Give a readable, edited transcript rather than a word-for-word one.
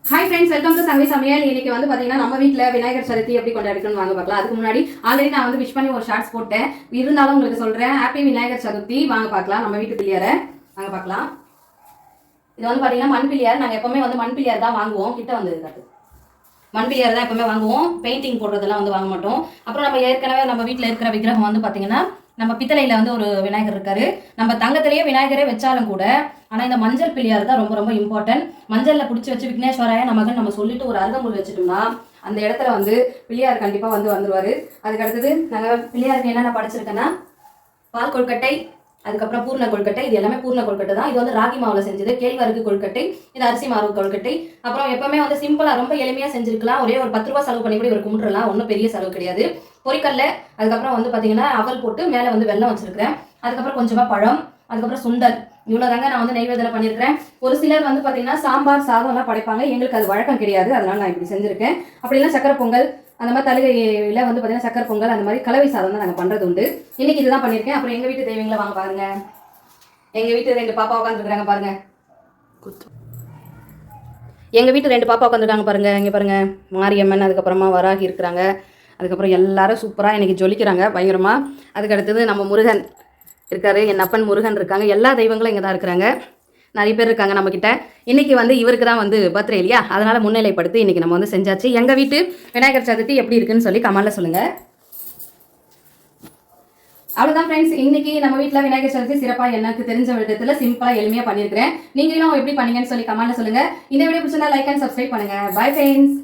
Hi friends, welcome to Sangavi சமையல். இன்னைக்கு வந்து பார்த்தீங்கன்னா நம்ம வீட்டில் விநாயகர் சதுர்த்தி எப்படி கொண்டாடிக்கணும்னு வாங்க பார்க்கலாம். அதுக்கு முன்னாடி ஆல்ரெடி நான் வந்து விஷ் பண்ணி ஒரு ஷார்ட்ஸ் போட்டேன். இருந்தாலும் உங்களுக்கு சொல்கிறேன், ஹாப்பி விநாயகர் சதுர்த்தி. வாங்க பார்க்கலாம் நம்ம வீட்டு பிள்ளையாரை வாங்க பார்க்கலாம். இது வந்து பார்த்தீங்கன்னா மண் பிள்ளையார். நாங்கள் எப்பவுமே வந்து மண் பிள்ளையார் தான் வாங்குவோம். கிட்ட வந்து இருக்காது, மண் பிள்ளையார் தான் எப்பவுமே வாங்குவோம். பெயிண்டிங் போடுறதெல்லாம் வந்து வாங்க மாட்டோம். அப்புறம் நம்ம ஏற்கனவே நம்ம வீட்டில் இருக்கிற விக்கிரகம் வந்து பார்த்தீங்கன்னா நம்ம பித்தளையில வந்து ஒரு விநாயகர் இருக்காரு. நம்ம தங்கத்திலேயே விநாயகரே வச்சாலும் கூட ஆனா இந்த மஞ்சள் பிள்ளையார் தான் ரொம்ப ரொம்ப இம்பார்ட்டன்ட். மஞ்சள்ல பிடிச்சி வச்சு விக்னேஸ்வராய நமக்கு நம்ம சொல்லிட்டு ஒரு அருகம்புல் வச்சுட்டோம்னா அந்த இடத்துல வந்து பிள்ளையார் கண்டிப்பா வந்து வந்துருவாரு. அதுக்கு அடுத்தது நாங்கள் பிள்ளையாருக்கு என்னென்ன படைச்சிருக்கேன்னா பால் கொழுக்கட்டை, அதுக்கப்புறம் பூர்ண கொழுக்கட்டை. இது எல்லாமே பூர்ண கொழுக்கட்டை தான். இது வந்து ராகி மாவுல செஞ்சது. கேழ்வரகு கொழுக்கட்டை, இது அரிசி மாவு கொழுக்கட்டை. அப்புறம் எப்பவுமே வந்து சிம்பிளா ரொம்ப எளிமையா செஞ்சிருக்கலாம். ஒரே ஒரு 10 ரூபாய் செலவு பண்ணி கூட இவர் கும்பிட்டுலாம், ஒன்றும் பெரிய செலவு கிடையாது. பொரிக்கல்ல, அதுக்கப்புறம் வந்து பாத்தீங்கன்னா அவல் போட்டு மேலே வந்து வெல்லம் வச்சிருக்கிறேன். அதுக்கப்புறம் கொஞ்சமா பழம், அதுக்கப்புறம் சுண்டல். இவ்வளோதாங்க நான் வந்து நெய்வேதியில் பண்ணியிருக்கிறேன். ஒரு சிலர் வந்து பார்த்தீங்கன்னா சாம்பார் சாதம் எல்லாம் படைப்பாங்க. எங்களுக்கு அது வழக்கம் கிடையாது, அதனால நான் இப்படி செஞ்சிருக்கேன். அப்படிலாம் சக்கரை பொங்கல் அந்த மாதிரி தலுகையில் வந்து பார்த்தீங்கன்னா சக்கரை பொங்கல் அந்த மாதிரி கலவை சாதம் தான் நாங்கள் பண்ணுறது உண்டு. இன்னைக்கு இதுதான் பண்ணியிருக்கேன். அப்புறம் எங்கள் வீட்டு தெய்வங்களை வாங்க பாருங்க. எங்கள் வீட்டு 2 பாப்பா உட்காந்துருக்குறாங்க பாருங்க. எங்கள் வீட்டு 2 பாப்பா உட்காந்துருக்காங்க பாருங்க. இங்கே பாருங்க, மாரியம்மன், அதுக்கப்புறமா வராகி இருக்கிறாங்க. அதுக்கப்புறம் எல்லாரும் சூப்பராக இன்னைக்கு ஜொலிக்கிறாங்க பயங்கரமாக. அதுக்கு அடுத்தது நம்ம முருகன் இருக்காரு, என் அப்பன் முருகன் இருக்காங்க. எல்லா தெய்வங்களும் இங்கே தான் இருக்கிறாங்க. நிறைய பேர் இருக்காங்க நம்மக்கிட்ட. இன்னைக்கு வந்து இவருக்கு தான் வந்து பர்த்டே இல்லையா, அதனால முன்னிலைப்படுத்தி இன்னைக்கு நம்ம வந்து செஞ்சாச்சு. எங்கள் வீட்டு விநாயகர் சதுர்த்தி எப்படி இருக்குன்னு சொல்லி கமெண்ட்ல சொல்லுங்க. அவ்வளோதான் ஃப்ரெண்ட்ஸ், இன்னைக்கு நம்ம வீட்டில் விநாயகர் சதுர்த்தி சிறப்பாக எனக்கு தெரிஞ்ச விதத்தில் சிம்பிளாக எளிமையாக பண்ணியிருக்கிறேன். நீங்களும் எப்படி பண்ணீங்கன்னு சொல்லி கமெண்ட்ல சொல்லுங்க. இந்த வீடியோ பிடிச்சிருந்தா லைக் அண்ட் சப்ஸ்கிரைப் பண்ணுங்க. Bye friends.